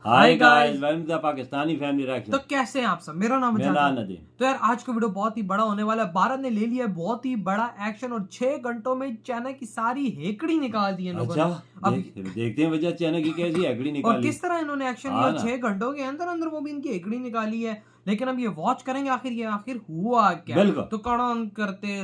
Hi guys, welcome to Pakistani family reaction. तो कैसे हैं आप सब? मेरा नाम है नदीम। तो यार आज का वीडियो बहुत ही बड़ा होने वाला है। भारत ने ले लिया है बहुत ही बड़ा एक्शन और 6 घंटों में चाइना की सारी हेकड़ी निकाल दी है लोगों ने। अब देखते हैं वजह चाइना की कैसी हेकड़ी निकाली और किस तरह इन्होंने एक्शन लिया। 6 घंटों के अंदर अंदर वो भी इनकी हेकड़ी निकाली है। लेकिन अब ये वॉच करेंगे आखिर हुआ क्या। तो कौन करते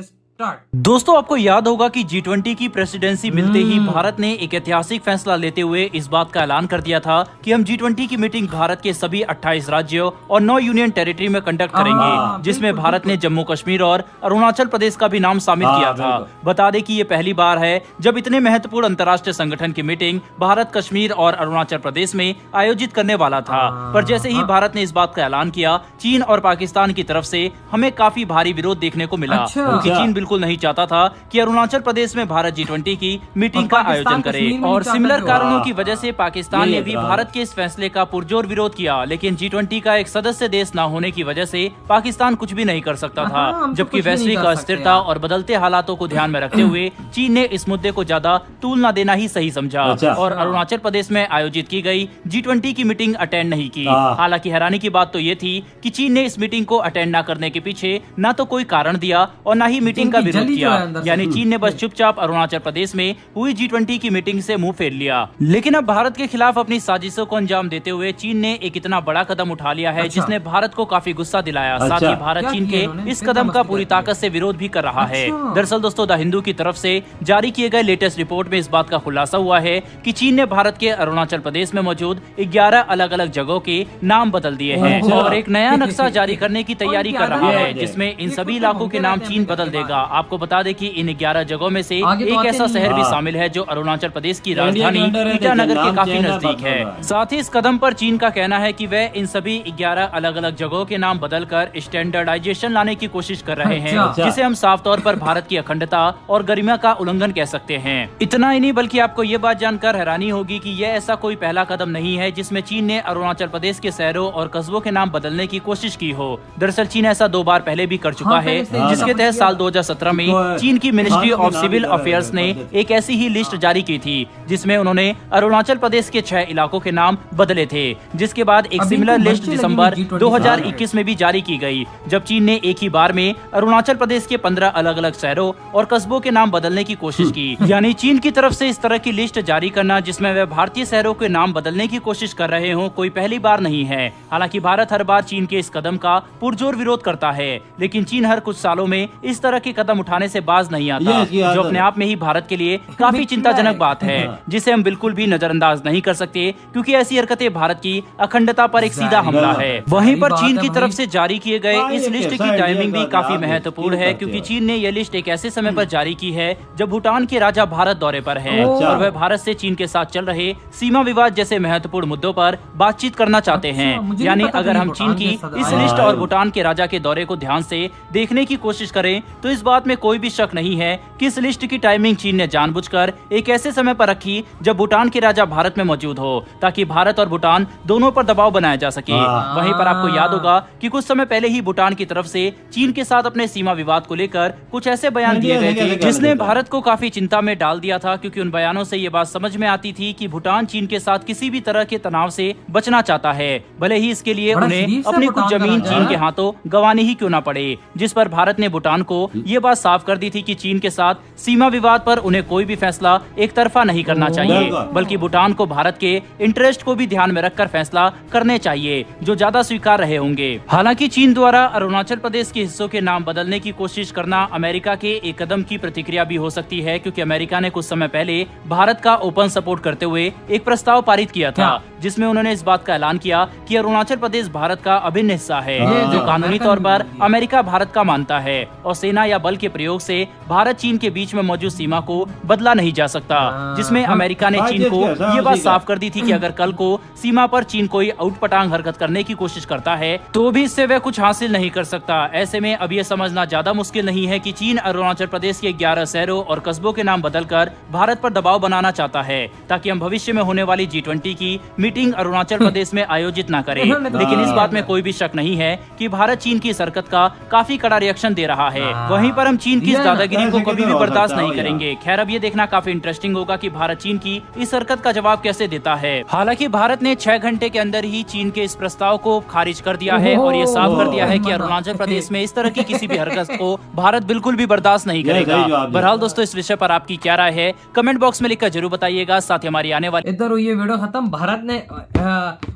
दोस्तों, आपको याद होगा कि G20 की प्रेसिडेंसी मिलते ही भारत ने एक ऐतिहासिक फैसला लेते हुए इस बात का ऐलान कर दिया था कि हम G20 की मीटिंग भारत के सभी 28 राज्यों और 9 यूनियन टेरिटरी में कंडक्ट करेंगे, जिसमें भारत ने जम्मू कश्मीर और अरुणाचल प्रदेश का भी नाम शामिल किया था। बता दें कि ये पहली बार है जब इतने महत्वपूर्ण अंतर्राष्ट्रीय संगठन की मीटिंग भारत, कश्मीर और अरुणाचल प्रदेश में आयोजित करने वाला था। पर जैसे ही भारत ने इस बात का ऐलान किया, चीन और पाकिस्तान की तरफ से हमें काफी भारी विरोध देखने को मिला, क्योंकि चीन बिल्कुल नहीं चाहता था कि अरुणाचल प्रदेश में भारत G20 की मीटिंग का आयोजन करे। और सिमिलर कारणों की वजह से पाकिस्तान ने भी भारत के इस फैसले का पुरजोर विरोध किया। लेकिन G20 का एक सदस्य देश न होने की वजह से पाकिस्तान कुछ भी नहीं कर सकता था, जबकि वैश्विक अस्थिरता और बदलते हालातों को ध्यान में रखते हुए चीन ने इस मुद्दे को ज्यादा तूल न देना ही सही समझा और अरुणाचल प्रदेश में आयोजित की गई G20 की मीटिंग अटेंड नहीं की। हालांकि हैरानी की बात तो ये थी कि चीन ने इस मीटिंग को अटेंड न करने के पीछे न तो कोई कारण दिया और न ही मीटिंग का विरोध किया। यानी चीन ने बस चुपचाप अरुणाचल प्रदेश में हुई G20 की मीटिंग से मुंह फेर लिया। लेकिन अब भारत के खिलाफ अपनी साजिशों को अंजाम देते हुए चीन ने एक इतना बड़ा कदम उठा लिया है जिसने भारत को काफी गुस्सा दिलाया। साथ ही भारत चीन के इस कदम का पूरी ताकत से विरोध भी कर रहा है। दरअसल दोस्तों, द हिंदू की तरफ से जारी किए गए लेटेस्ट रिपोर्ट में इस बात का खुलासा हुआ है कि चीन ने भारत के अरुणाचल प्रदेश में मौजूद 11 अलग अलग जगहों के नाम बदल दिए हैं और एक नया नक्शा जारी करने की तैयारी कर रहा है, जिसमें इन सभी इलाकों के नाम चीन बदल देगा। आपको बता दें कि इन 11 जगहों में से एक ऐसा शहर भी शामिल है जो अरुणाचल प्रदेश की राजधानी ईटानगर के काफी नजदीक है। साथ ही इस कदम पर चीन का कहना है कि वह इन सभी 11 अलग अलग जगहों के नाम बदलकर स्टैंडर्डाइजेशन लाने की कोशिश कर रहे हैं, जिसे हम साफ तौर पर भारत की अखंडता और गरिमा का उल्लंघन कह सकते हैं। इतना ही नहीं, बल्कि आपको ये बात जानकर हैरानी होगी कि यह ऐसा कोई पहला कदम नहीं है जिसमें चीन ने अरुणाचल प्रदेश के शहरों और कस्बों के नाम बदलने की कोशिश की हो। दरअसल चीन ऐसा 2 बार पहले भी कर चुका है, जिसके तहत साल 2017 में चीन की मिनिस्ट्री ऑफ सिविल अफेयर्स ने एक ऐसी ही लिस्ट जारी की थी जिसमें उन्होंने अरुणाचल प्रदेश के 6 इलाकों के नाम बदले थे, जिसके बाद एक सिमिलर लिस्ट दिसंबर 2021 में भी जारी की गई, जब चीन ने एक ही बार में अरुणाचल प्रदेश के 15 अलग अलग शहरों और कस्बों के नाम बदलने की कोशिश की। यानी चीन की तरफ से इस तरह की लिस्ट जारी करना जिसमें वह भारतीय शहरों के नाम बदलने की कोशिश कर रहे हो, कोई पहली बार नहीं है। हालांकि भारत हर बार चीन के इस कदम का पुरजोर विरोध करता है, लेकिन चीन हर कुछ सालों में इस तरह के कदम उठाने से बाज नहीं आता, जो अपने आप में ही भारत के लिए काफी चिंताजनक बात है, जिसे हम बिल्कुल भी नजरअंदाज नहीं कर सकते, क्योंकि ऐसी हरकतें भारत की अखंडता पर एक सीधा हमला है। वहीं पर चीन की तरफ से जारी किए गए इस लिस्ट की टाइमिंग भी काफी महत्वपूर्ण है, क्योंकि चीन ने यह लिस्ट एक ऐसे समय पर जारी की है जब भूटान के राजा भारत दौरे पर है और वह भारत से चीन के साथ चल रहे सीमा विवाद जैसे महत्वपूर्ण मुद्दों पर बातचीत करना चाहते हैं। यानी अगर हम चीन की इस लिस्ट और भूटान के राजा के दौरे को ध्यान से देखने की कोशिश करें तो इस बात में कोई भी शक नहीं है कि इस लिस्ट की टाइमिंग चीन ने जानबूझकर एक ऐसे समय पर रखी जब भूटान के राजा भारत में मौजूद हो, ताकि भारत और भूटान दोनों पर दबाव बनाया जा सके। वहीं पर आपको याद होगा कि कुछ समय पहले ही भूटान की तरफ से चीन के साथ अपने सीमा विवाद को लेकर कुछ ऐसे बयान दिए गए थे जिसने भारत को काफी चिंता में डाल दिया था, क्योंकि उन बयानों से ये बात समझ में आती थी कि भूटान चीन के साथ किसी भी तरह के तनाव से बचना चाहता है, भले ही इसके लिए उन्हें अपनी कुछ जमीन चीन के हाथों गंवानी ही क्यों न पड़े। जिस पर भारत ने भूटान को ये बात साफ कर दी थी कि चीन के साथ सीमा विवाद पर उन्हें कोई भी फैसला एक तरफा नहीं करना चाहिए, बल्कि भूटान को भारत के इंटरेस्ट को भी ध्यान में रखकर फैसला करने चाहिए, जो ज्यादा स्वीकार रहे होंगे। हालांकि चीन द्वारा अरुणाचल प्रदेश के हिस्सों के नाम बदलने की कोशिश करना अमेरिका के एक कदम की प्रतिक्रिया भी हो सकती है, क्योंकि अमेरिका ने कुछ समय पहले भारत का ओपन सपोर्ट करते हुए एक प्रस्ताव पारित किया था, जिसमें उन्होंने इस बात का ऐलान किया कि अरुणाचल प्रदेश भारत का अभिन्न हिस्सा है, जो कानूनी तौर पर अमेरिका भारत का मानता है और सेना या बल के प्रयोग से भारत चीन के बीच में मौजूद सीमा को बदला नहीं जा सकता। जिसमें अमेरिका ने चीन को ये बात साफ कर दी थी कि अगर कल को सीमा पर चीन कोई आउटपटांग हरकत करने की कोशिश करता है तो भी इससे वह कुछ हासिल नहीं कर सकता। ऐसे में अब ये समझना ज्यादा मुश्किल नहीं है कि चीन अरुणाचल प्रदेश के 11 शहरों और कस्बों के नाम बदलकर भारत पर दबाव बनाना चाहता है, ताकि हम भविष्य में होने वाली G20 की मीटिंग अरुणाचल प्रदेश में आयोजित न करें। लेकिन इस बात में कोई भी शक नहीं है कि भारत चीन की इस हरकत का काफी कड़ा रिएक्शन दे रहा है। वहीं पर हम चीन की इस दादागिरी को कभी भी बर्दाश्त नहीं यार। करेंगे। खैर अब ये देखना काफी इंटरेस्टिंग होगा कि भारत चीन की इस हरकत का जवाब कैसे देता है। हालांकि भारत ने 6 घंटे के अंदर ही चीन के इस प्रस्ताव को खारिज कर दिया है और ये साफ कर दिया है कि अरुणाचल प्रदेश में इस तरह की किसी भी हरकत को भारत बिल्कुल भी बर्दाश्त नहीं करेगा। बहरहाल दोस्तों, इस विषय पर आपकी क्या राय है कमेंट बॉक्स में लिखकर जरूर बताइएगा। साथ ही हमारी आने वाली इधर ये वीडियो खत्म। भारत ने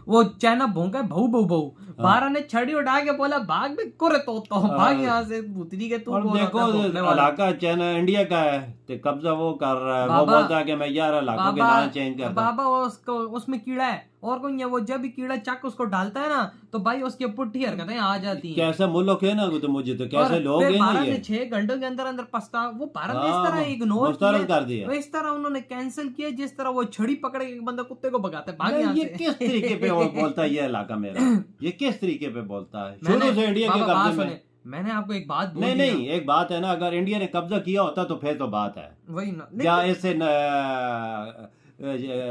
वो चाइना भौंका भऊ भऊ भऊ, भारत ने छड़ी उठा के बोला भाग भी कुरे तो भाग यहाँ से भूतनी के तू। और देखो इलाका चाइना इंडिया का है तो कब्जा वो कर रहा है। वो बोलता है कि मैं 11 इलाकों के नाम चेंज कर बाबा उसको उसमें कीड़ा है और कोई नहीं। वो जब भी कीड़ा चक उसको डालता है ना तो भाई उसकी पुट्ठी हरकतें आ जाती हैं। कैसा मुल्क है ना तो मुझे तो कैसे लोग हैं भारत ने 6 घंटों के अंदर अंदर प्रस्ताव वो भारत ने इस तरह इग्नोर कर दिया, वो इस तरह उन्होंने कैंसिल किया जिस तरह वो छड़ी पकड़ के बंदा कुत्ते को भगाता है भाग यहाँ ये से। किस तरीके पे वो बोलता है ये इलाका मेरा, ये किस तरीके पे बोलता है? शुरू से इंडिया के कब्जे में। मैंने आपको एक बात बोली नहीं एक बात है ना, अगर इंडिया ने कब्जा किया होता तो फिर तो बात है वही ना। या इससे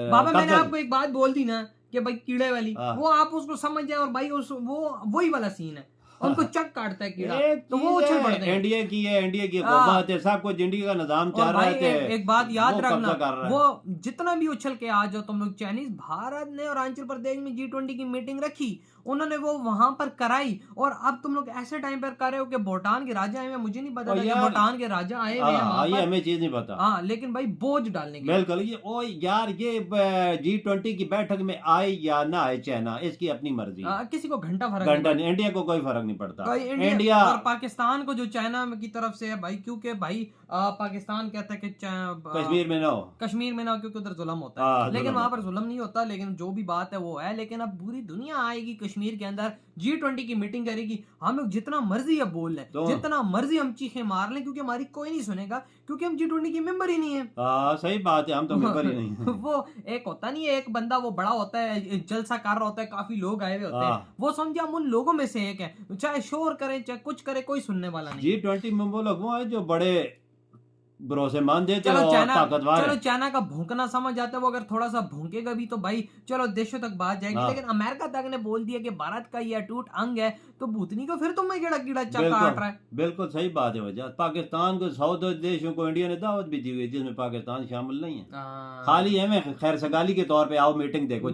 बाबा मैंने आपको एक बात बोल दी ना कि भाई कीड़े वाली, वो आप उसको समझ जाए और भाई उस वो वही वाला सीन है। उनको चक काटता है कीड़ा तो वो उछल पड़ते हैं। इंडिया की है, इंडिया की हुकूमत है, सब कुछ इंडिया का निजाम चल रहा है। एक बात याद रखना, वो जितना भी उछल के आ जाओ तुम लोग चाइनीज, भारत ने और अरुणाचल प्रदेश में G20 की मीटिंग रखी, उन्होंने वो वहां पर कराई और अब तुम लोग ऐसे टाइम पर कर रहे हो कि भूटान के राजा आए हुए, मुझे नहीं पता था कि भूटान के राजा आए हुए हैं, ये हमें चीज नहीं पता। हाँ लेकिन भाई बोझ डालने के बिल्कुल ये ओ यार ये G20 की बैठक में आए या ना आए चाइना इसकी अपनी मर्जी, किसी को घंटा नहीं, इंडिया को कोई फर्क नहीं पड़ता। इंडिया और पाकिस्तान को जो चाइना की तरफ से है भाई, क्योंकि भाई पाकिस्तान कहता है कि कश्मीर में ना हो क्योंकि उधर जुल्म होता है, लेकिन वहां पर जुल्म नहीं होता। लेकिन जो भी बात है वो है, लेकिन अब पूरी दुनिया आएगी कश्मीर के अंदर, G20 की मीटिंग करेगी, हम लोग जितना मर्जी अब बोल लें, जितना मर्जी हम चीखें मार लें, क्योंकि हमारी कोई नहीं सुनेगा, क्योंकि हम G20 की मेंबर ही नहीं है। सही बात है, हम तो मेंबर ही नहीं। वो एक होता नहीं है, एक बंदा वो बड़ा होता है, जलसा कर रहा होता है, काफी लोग आए हुए होते हैं, वो समझे हम उन लोगों में से एक है, चाहे शोर करे चाहे कुछ करे, कोई सुनने वाला नहीं। G20 में वो लोग वो है जो बड़े भरोसेमंद है, चलो चाइना का भौंकना समझ आता है, वो अगर थोड़ा सा भौंकेगा भी तो भाई चलो देशों तक बात जाएगी। लेकिन अमेरिका तक ने बोल दिया कि भारत का ये अटूट अंग है, तो भूतनी को फिर तुम्हें कीड़ा चक काट रहा है। बिल्कुल सही बात है। वजह पाकिस्तान को 100 देशों को इंडिया ने दावत भी दी हुई है जिसमें पाकिस्तान शामिल नहीं है, खाली हमें खैर सगाली के तौर पे आओ मीटिंग देखो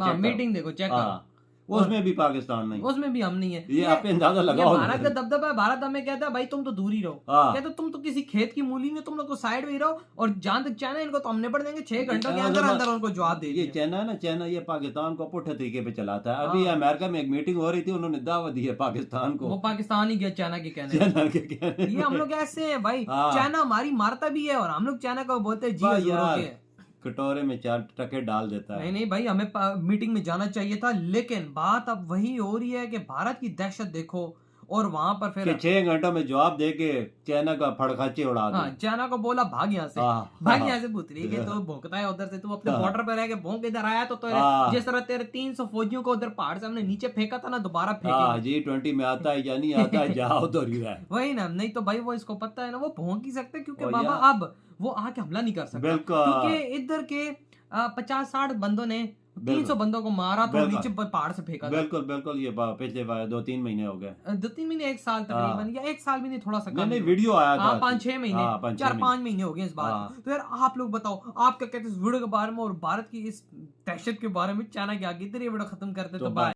चेक करो, उसमें भी पाकिस्तान नहीं, उसमें भी हम नहीं है। ये आप अंदाजा लगाओ। भारत का दबदबा है, भारत हमें कहता है भाई तुम तो दूर ही रहो, कहते तुम तो किसी खेत की मूली में, तुम लोग तो साइड में ही रहो, और जहां तक चाइना इनको तो हम निपट देंगे 6 घंटों के अंदर अंदर उनको जवाब दे। ये चाइना है ना, चाइना ये पाकिस्तान को पुट्ठे तरीके पे चलाता है। अभी अमेरिका में एक मीटिंग हो रही थी, उन्होंने दावत दी है पाकिस्तान को, वो पाकिस्तान ही गया चाइना के कहने। ये हम लोग ऐसे हैं भाई, चाइना हमारी मारता भी है और हम लोग चाइना को बोलते हैं जी कटोरे में 4 टके डाल देता है। नहीं भाई, हमें मीटिंग में जाना चाहिए था, लेकिन बात अब वही हो रही है कि भारत की दहशत देखो, और वहां पर फिर 6 घंटों में जवाब देके चाइना का फड़खाचे उड़ा दे। चाइना को बोला भाग यहाँ से, भाग यहाँ से पुत्री के, तो भौंकता है उधर से, तू अपने बॉर्डर पे रह के भौंक इधर आया तो जिस तरह तेरे 300 फौजियों को उधर पहाड़ से हमने नीचे फेंका था ना, दोबारा फेंका। G20 में आता है या नहीं आता है, जाओ तो रही है वही ना। नहीं तो भाई वो इसको पता है ना, वो भौंक ही सकते, क्योंकि बाबा अब वो आके हमला नहीं कर सकता, क्योंकि इधर के 50-60 बंदों ने 300 बंदों को मारा तो नीचे पहाड़ से फेंका। बिल्कुल ये पिछले 2-3 महीने हो गए, 2-3 महीने, 1 साल तकरीबन, या 1 साल भी नहीं, थोड़ा सा कम। नहीं वीडियो आया था 5-6 महीने, 4-5 महीने हो गए इस बात। तो यार आप लोग बताओ, आप क्या कहते हैं इस वीडियो के बारे में और भारत की इस दहशत के बारे में? चाइना के आगे इधर ये वीडियो खत्म करते तो बाय।